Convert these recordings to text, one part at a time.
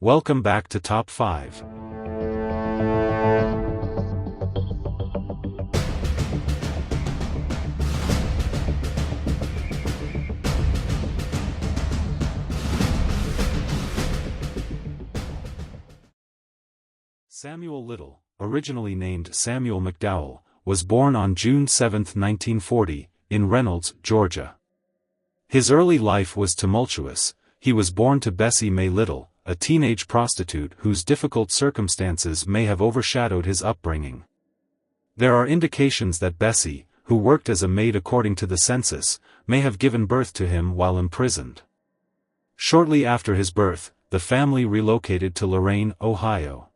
Welcome back to Top 5. Samuel Little, originally named Samuel McDowell, was born on June 7, 1940, in Reynolds, Georgia. His early life was tumultuous. He was born to Bessie May Little, a teenage prostitute whose difficult circumstances may have overshadowed his upbringing. There are indications that Bessie, who worked as a maid according to the census, may have given birth to him while imprisoned. Shortly after his birth, the family relocated to Lorain, Ohio.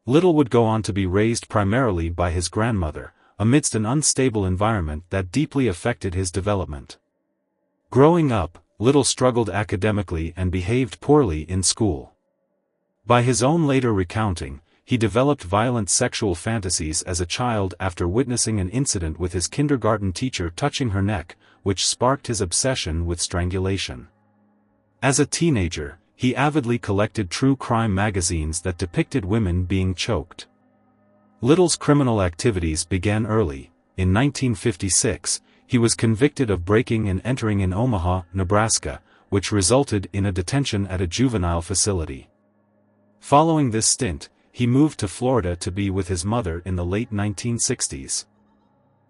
Little would go on to be raised primarily by his grandmother, amidst an unstable environment that deeply affected his development. Growing up, Little struggled academically and behaved poorly in school. By his own later recounting, he developed violent sexual fantasies as a child after witnessing an incident with his kindergarten teacher touching her neck, which sparked his obsession with strangulation. As a teenager, he avidly collected true crime magazines that depicted women being choked. Little's criminal activities began early. In 1956, he was convicted of breaking and entering in Omaha, Nebraska, which resulted in a detention at a juvenile facility. Following this stint, he moved to Florida to be with his mother in the late 1960s.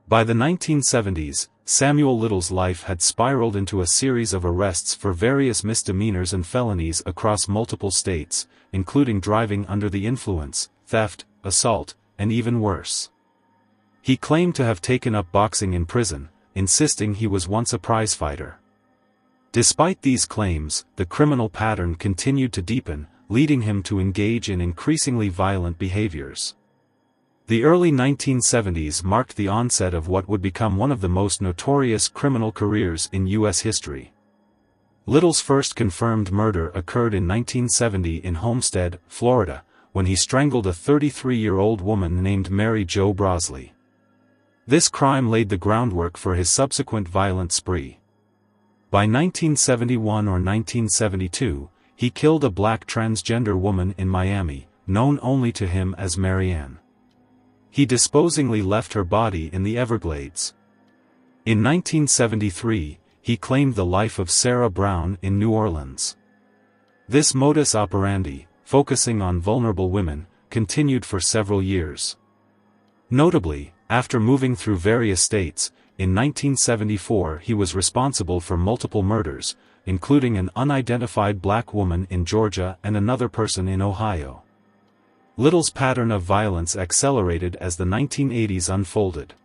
By the 1970s, Samuel Little's life had spiraled into a series of arrests for various misdemeanors and felonies across multiple states, including driving under the influence, theft, assault, and even worse. He claimed to have taken up boxing in prison, insisting he was once a prizefighter. Despite these claims, the criminal pattern continued to deepen, leading him to engage in increasingly violent behaviors. The early 1970s marked the onset of what would become one of the most notorious criminal careers in U.S. history. Little's first confirmed murder occurred in 1970 in Homestead, Florida, when he strangled a 33-year-old woman named Mary Jo Brosley. This crime laid the groundwork for his subsequent violent spree. By 1971 or 1972, he killed a black transgender woman in Miami, known only to him as Marianne. He disposingly left her body in the Everglades. In 1973, he claimed the life of Sarah Brown in New Orleans. This modus operandi, focusing on vulnerable women, continued for several years. Notably, after moving through various states, in 1974 he was responsible for multiple murders, including an unidentified black woman in Georgia and another person in Ohio. Little's pattern of violence accelerated as the 1980s unfolded.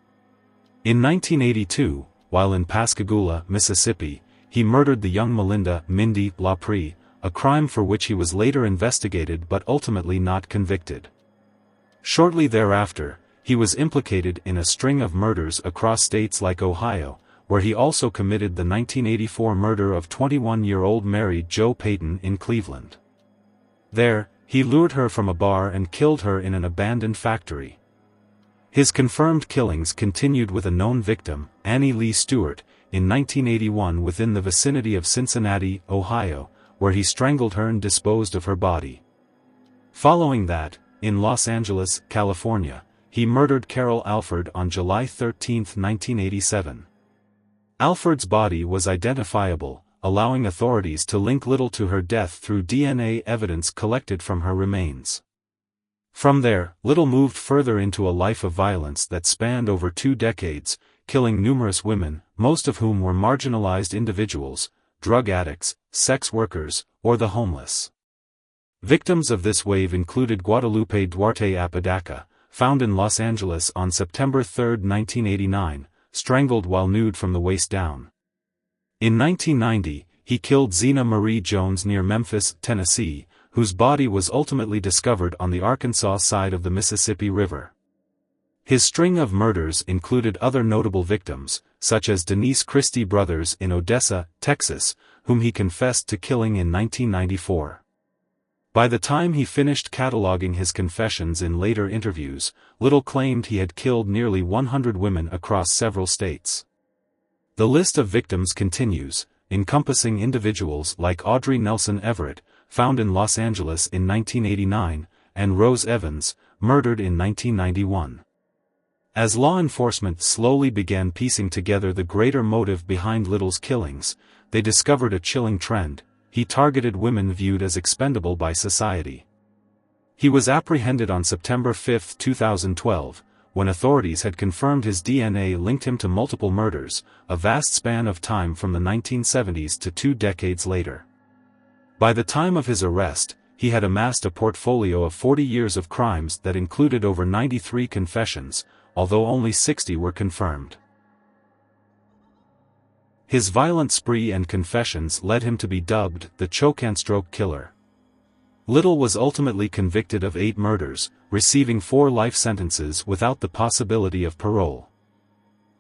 In 1982, while in Pascagoula, Mississippi, he murdered the young Melinda Mindy LaPree, a crime for which he was later investigated but ultimately not convicted. Shortly thereafter, he was implicated in a string of murders across states like Ohio, where he also committed the 1984 murder of 21-year-old Mary Jo Payton in Cleveland. There, he lured her from a bar and killed her in an abandoned factory. His confirmed killings continued with a known victim, Annie Lee Stewart, in 1981 within the vicinity of Cincinnati, Ohio, where he strangled her and disposed of her body. Following that, in Los Angeles, California, he murdered Carol Alford on July 13, 1987. Alford's body was identifiable, allowing authorities to link Little to her death through DNA evidence collected from her remains. From there, Little moved further into a life of violence that spanned over 2 decades, killing numerous women, most of whom were marginalized individuals, drug addicts, sex workers, or the homeless. Victims of this wave included Guadalupe Duarte Apodaca, found in Los Angeles on September 3, 1989, strangled while nude from the waist down. In 1990, he killed Zena Marie Jones near Memphis, Tennessee, whose body was ultimately discovered on the Arkansas side of the Mississippi River. His string of murders included other notable victims, such as Denise Christie Brothers in Odessa, Texas, whom he confessed to killing in 1994. By the time he finished cataloging his confessions in later interviews, Little claimed he had killed nearly 100 women across several states. The list of victims continues, encompassing individuals like Audrey Nelson Everett, found in Los Angeles in 1989, and Rose Evans, murdered in 1991. As law enforcement slowly began piecing together the greater motive behind Little's killings, they discovered a chilling trend: he targeted women viewed as expendable by society. He was apprehended on September 5, 2012, when authorities had confirmed his DNA linked him to multiple murders, a vast span of time from the 1970s to 2 decades later. By the time of his arrest, he had amassed a portfolio of 40 years of crimes that included over 93 confessions, although only 60 were confirmed. His violent spree and confessions led him to be dubbed the choke-and-stroke killer. Little was ultimately convicted of 8 murders, receiving 4 life sentences without the possibility of parole.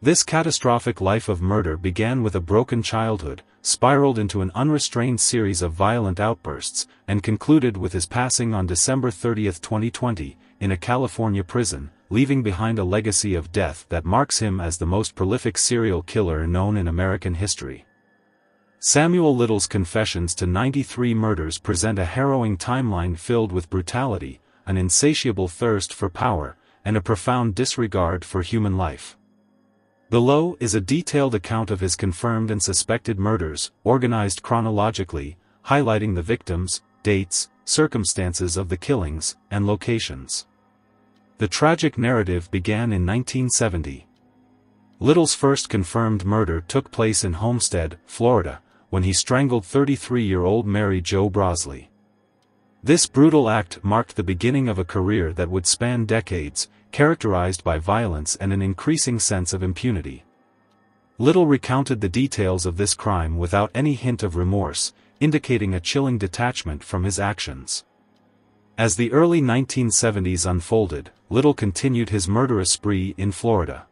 This catastrophic life of murder began with a broken childhood, spiraled into an unrestrained series of violent outbursts, and concluded with his passing on December 30, 2020, in a California prison, leaving behind a legacy of death that marks him as the most prolific serial killer known in American history. Samuel Little's confessions to 93 murders present a harrowing timeline filled with brutality, an insatiable thirst for power, and a profound disregard for human life. Below is a detailed account of his confirmed and suspected murders, organized chronologically, highlighting the victims, dates, circumstances of the killings, and locations. The tragic narrative began in 1970. Little's first confirmed murder took place in Homestead, Florida, when he strangled 33-year-old Mary Jo Brosley. This brutal act marked the beginning of a career that would span decades, characterized by violence and an increasing sense of impunity. Little recounted the details of this crime without any hint of remorse, indicating a chilling detachment from his actions. As the early 1970s unfolded, Little continued his murderous spree in Florida.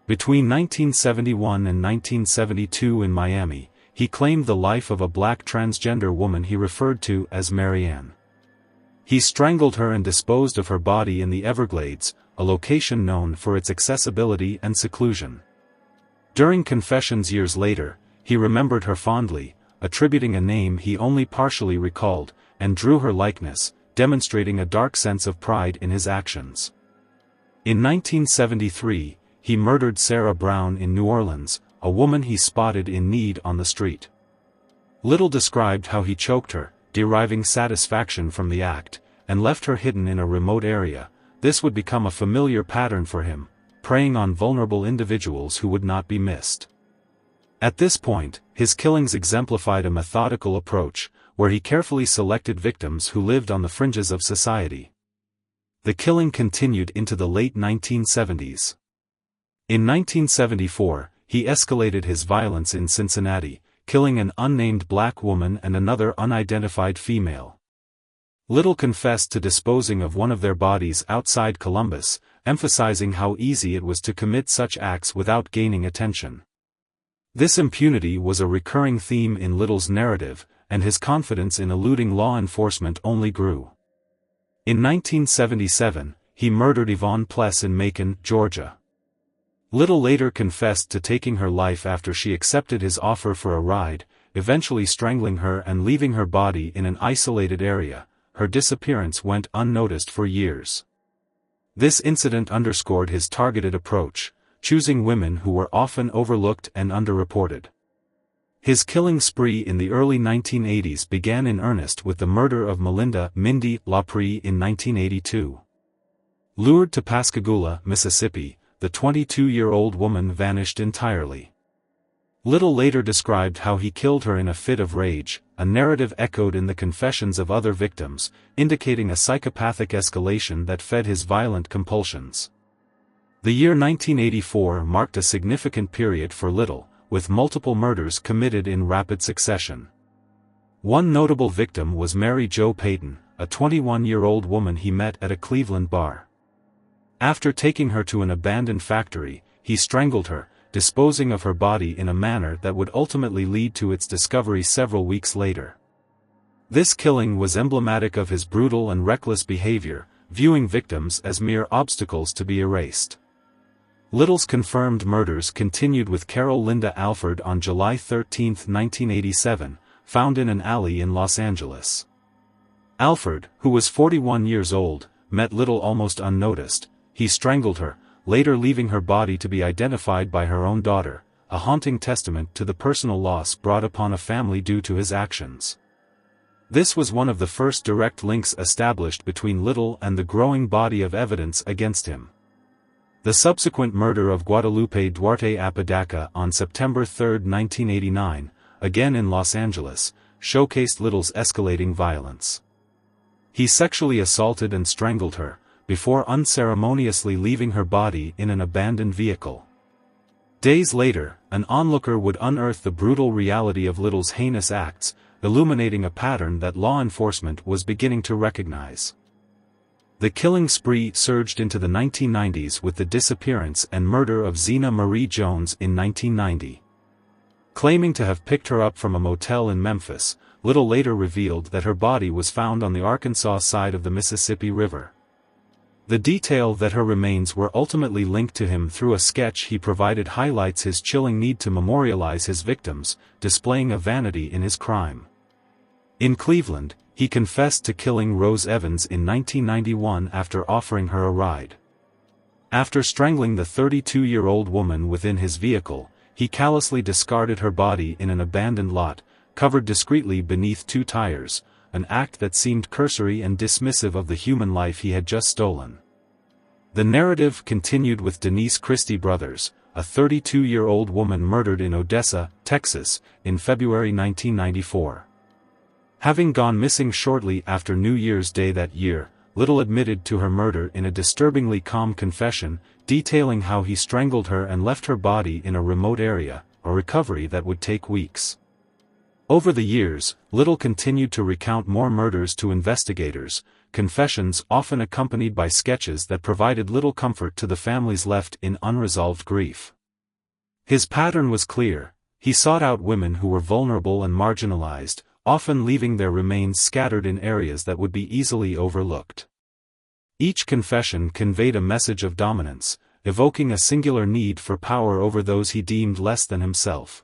Between 1971 and 1972 in Miami, he claimed the life of a black transgender woman he referred to as Marianne. He strangled her and disposed of her body in the Everglades, a location known for its accessibility and seclusion. During confessions years later, he remembered her fondly, attributing a name he only partially recalled, and drew her likeness, demonstrating a dark sense of pride in his actions. In 1973, he murdered Sarah Brown in New Orleans, a woman he spotted in need on the street. Little described how he choked her, deriving satisfaction from the act, and left her hidden in a remote area. This would become a familiar pattern for him, preying on vulnerable individuals who would not be missed. At this point, his killings exemplified a methodical approach, where he carefully selected victims who lived on the fringes of society. The killing continued into the late 1970s. In 1974, he escalated his violence in Cincinnati, killing an unnamed black woman and another unidentified female. Little confessed to disposing of one of their bodies outside Columbus, emphasizing how easy it was to commit such acts without gaining attention. This impunity was a recurring theme in Little's narrative, and his confidence in eluding law enforcement only grew. In 1977, he murdered Yvonne Pless in Macon, Georgia. Little later confessed to taking her life after she accepted his offer for a ride, eventually strangling her and leaving her body in an isolated area. Her disappearance went unnoticed for years. This incident underscored his targeted approach, choosing women who were often overlooked and underreported. His killing spree in the early 1980s began in earnest with the murder of Melinda "Mindy" LaPree in 1982. Lured to Pascagoula, Mississippi, the 22-year-old woman vanished entirely. Little later described how he killed her in a fit of rage, a narrative echoed in the confessions of other victims, indicating a psychopathic escalation that fed his violent compulsions. The year 1984 marked a significant period for Little, with multiple murders committed in rapid succession. One notable victim was Mary Jo Payton, a 21-year-old woman he met at a Cleveland bar. After taking her to an abandoned factory, he strangled her, disposing of her body in a manner that would ultimately lead to its discovery several weeks later. This killing was emblematic of his brutal and reckless behavior, viewing victims as mere obstacles to be erased. Little's confirmed murders continued with Carol Linda Alford on July 13, 1987, found in an alley in Los Angeles. Alfred, who was 41 years old, met Little almost unnoticed. He strangled her, later leaving her body to be identified by her own daughter, a haunting testament to the personal loss brought upon a family due to his actions. This was one of the first direct links established between Little and the growing body of evidence against him. The subsequent murder of Guadalupe Duarte Apodaca on September 3, 1989, again in Los Angeles, showcased Little's escalating violence. He sexually assaulted and strangled her, before unceremoniously leaving her body in an abandoned vehicle. Days later, an onlooker would unearth the brutal reality of Little's heinous acts, illuminating a pattern that law enforcement was beginning to recognize. The killing spree surged into the 1990s with the disappearance and murder of Zena Marie Jones in 1990. Claiming to have picked her up from a motel in Memphis, Little later revealed that her body was found on the Arkansas side of the Mississippi River. The detail that her remains were ultimately linked to him through a sketch he provided highlights his chilling need to memorialize his victims, displaying a vanity in his crime. In Cleveland, he confessed to killing Rose Evans in 1991 after offering her a ride. After strangling the 32-year-old woman within his vehicle, he callously discarded her body in an abandoned lot, covered discreetly beneath 2 tires, an act that seemed cursory and dismissive of the human life he had just stolen. The narrative continued with Denise Christie Brothers, a 32-year-old woman murdered in Odessa, Texas, in February 1994. Having gone missing shortly after New Year's Day that year, Little admitted to her murder in a disturbingly calm confession, detailing how he strangled her and left her body in a remote area, a recovery that would take weeks. Over the years, Little continued to recount more murders to investigators, confessions often accompanied by sketches that provided little comfort to the families left in unresolved grief. His pattern was clear: he sought out women who were vulnerable and marginalized, often leaving their remains scattered in areas that would be easily overlooked. Each confession conveyed a message of dominance, evoking a singular need for power over those he deemed less than himself.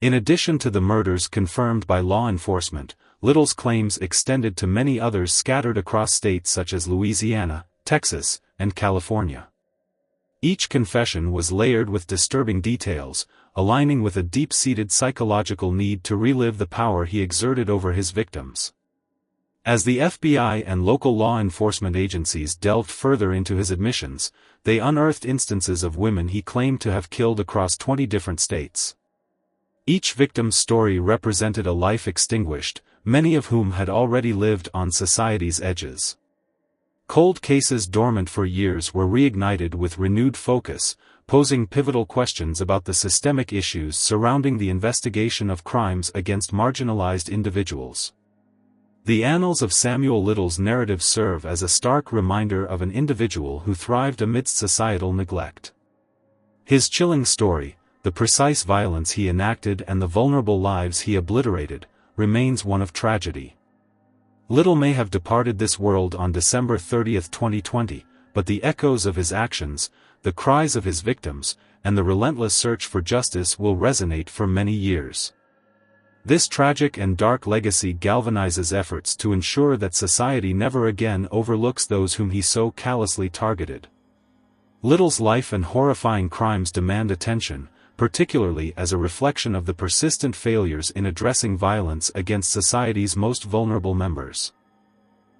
In addition to the murders confirmed by law enforcement, Little's claims extended to many others scattered across states such as Louisiana, Texas, and California. Each confession was layered with disturbing details, aligning with a deep-seated psychological need to relive the power he exerted over his victims. As the FBI and local law enforcement agencies delved further into his admissions, they unearthed instances of women he claimed to have killed across 20 different states. Each victim's story represented a life extinguished, many of whom had already lived on society's edges. Cold cases dormant for years were reignited with renewed focus, posing pivotal questions about the systemic issues surrounding the investigation of crimes against marginalized individuals. The annals of Samuel Little's narrative serve as a stark reminder of an individual who thrived amidst societal neglect. His chilling story, the precise violence he enacted and the vulnerable lives he obliterated, remains one of tragedy. Little may have departed this world on December 30, 2020, but the echoes of his actions, the cries of his victims, and the relentless search for justice will resonate for many years. This tragic and dark legacy galvanizes efforts to ensure that society never again overlooks those whom he so callously targeted. Little's life and horrifying crimes demand attention, particularly as a reflection of the persistent failures in addressing violence against society's most vulnerable members.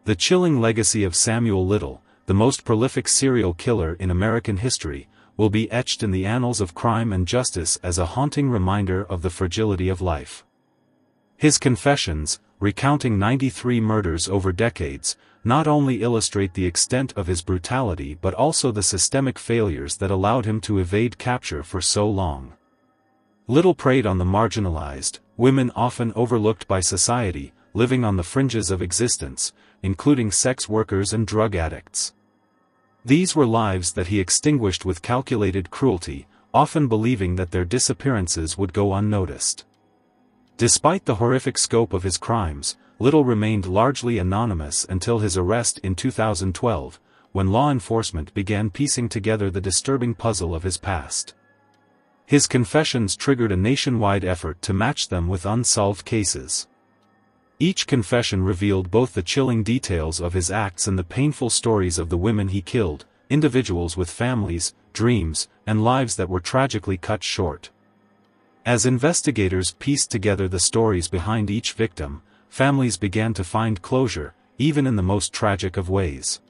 The chilling legacy of Samuel Little, the most prolific serial killer in American history, will be etched in the annals of crime and justice as a haunting reminder of the fragility of life. His confessions, recounting 93 murders over decades, not only illustrate the extent of his brutality but also the systemic failures that allowed him to evade capture for so long. Little preyed on the marginalized, women often overlooked by society, living on the fringes of existence, including sex workers and drug addicts. These were lives that he extinguished with calculated cruelty, often believing that their disappearances would go unnoticed. Despite the horrific scope of his crimes, Little remained largely anonymous until his arrest in 2012, when law enforcement began piecing together the disturbing puzzle of his past. His confessions triggered a nationwide effort to match them with unsolved cases. Each confession revealed both the chilling details of his acts and the painful stories of the women he killed, individuals with families, dreams, and lives that were tragically cut short. As investigators pieced together the stories behind each victim, families began to find closure, even in the most tragic of ways.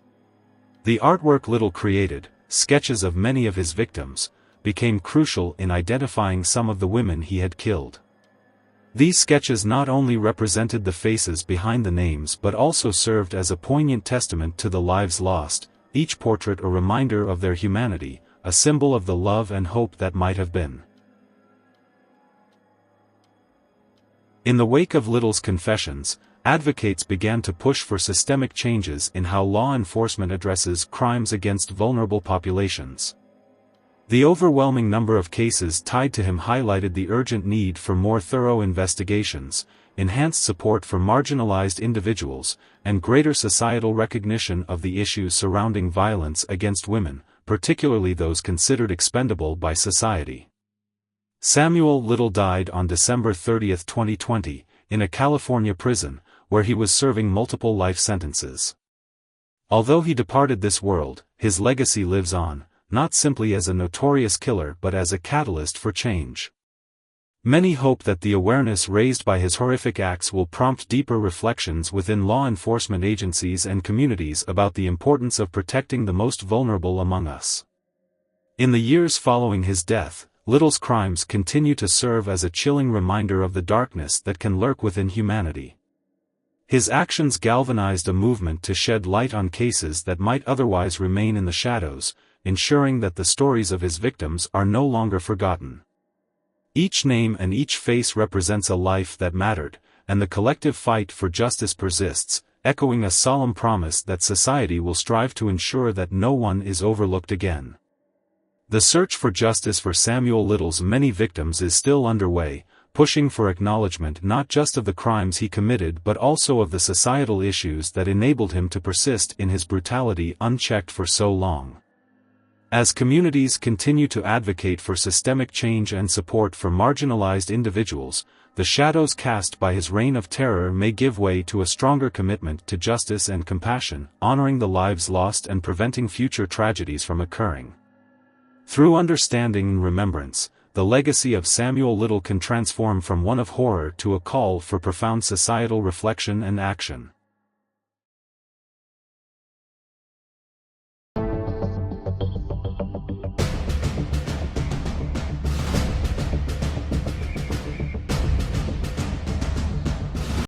The artwork Little created, sketches of many of his victims, became crucial in identifying some of the women he had killed. These sketches not only represented the faces behind the names but also served as a poignant testament to the lives lost, each portrait a reminder of their humanity, a symbol of the love and hope that might have been. In the wake of Little's confessions, advocates began to push for systemic changes in how law enforcement addresses crimes against vulnerable populations. The overwhelming number of cases tied to him highlighted the urgent need for more thorough investigations, enhanced support for marginalized individuals, and greater societal recognition of the issues surrounding violence against women, particularly those considered expendable by society. Samuel Little died on December 30, 2020, in a California prison, where he was serving multiple life sentences. Although he departed this world, his legacy lives on, not simply as a notorious killer but as a catalyst for change. Many hope that the awareness raised by his horrific acts will prompt deeper reflections within law enforcement agencies and communities about the importance of protecting the most vulnerable among us. In the years following his death, Little's crimes continue to serve as a chilling reminder of the darkness that can lurk within humanity. His actions galvanized a movement to shed light on cases that might otherwise remain in the shadows, ensuring that the stories of his victims are no longer forgotten. Each name and each face represents a life that mattered, and the collective fight for justice persists, echoing a solemn promise that society will strive to ensure that no one is overlooked again. The search for justice for Samuel Little's many victims is still underway, pushing for acknowledgement not just of the crimes he committed but also of the societal issues that enabled him to persist in his brutality unchecked for so long. As communities continue to advocate for systemic change and support for marginalized individuals, the shadows cast by his reign of terror may give way to a stronger commitment to justice and compassion, honoring the lives lost and preventing future tragedies from occurring. Through understanding and remembrance, the legacy of Samuel Little can transform from one of horror to a call for profound societal reflection and action.